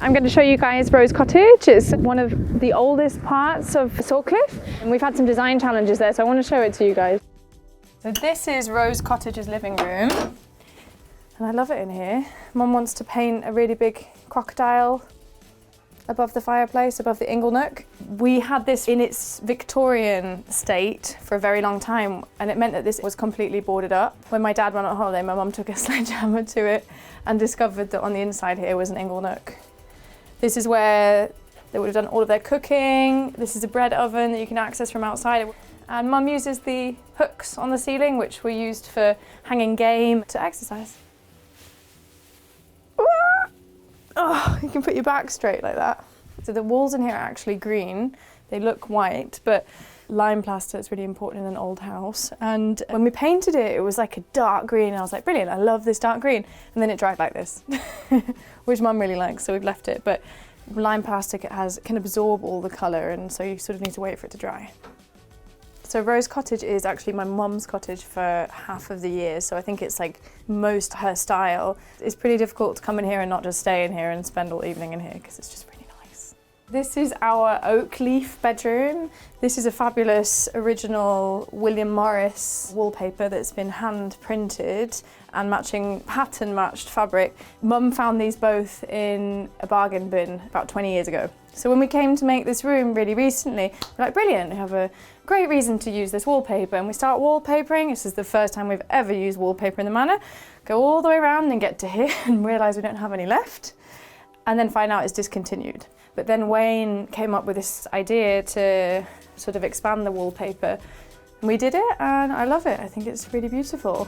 I'm going to show you guys Rose Cottage. It's one of the oldest parts of Sawcliffe, and we've had some design challenges there, so I want to show it to you guys. So this is Rose Cottage's living room, and I love it in here. Mum wants to paint a really big crocodile above the fireplace, above the ingle nook. We had this in its Victorian state for a very long time, and it meant that this was completely boarded up. When my dad went on holiday, my mum took a sledgehammer to it and discovered that on the inside here was an ingle nook. This is where they would have done all of their cooking. This is a bread oven that you can access from outside. And Mum uses the hooks on the ceiling, which were used for hanging game, to exercise. Oh, you can put your back straight like that. So the walls in here are actually green. They look white, but lime plaster is really important in an old house. And when we painted it, it was like a dark green. And I was like, brilliant, I love this dark green. And then it dried like this, which Mum really likes, so we've left it. But lime plastic, can absorb all the colour, and so you sort of need to wait for it to dry. So Rose Cottage is actually my mum's cottage for half of the year, so I think it's like most her style. It's pretty difficult to come in here and not just stay in here and spend all evening in here, because it's just really nice. This is our oak leaf bedroom. This is a fabulous original William Morris wallpaper that's been hand printed and pattern matched fabric. Mum found these both in a bargain bin about 20 years ago. So when we came to make this room really recently, we're like, brilliant, we have a great reason to use this wallpaper, and we start wallpapering. This is the first time we've ever used wallpaper in the manor. Go all the way around and get to here and realise we don't have any left, and then find out it's discontinued. But then Wayne came up with this idea to sort of expand the wallpaper, and we did it, and I love it. I think it's really beautiful.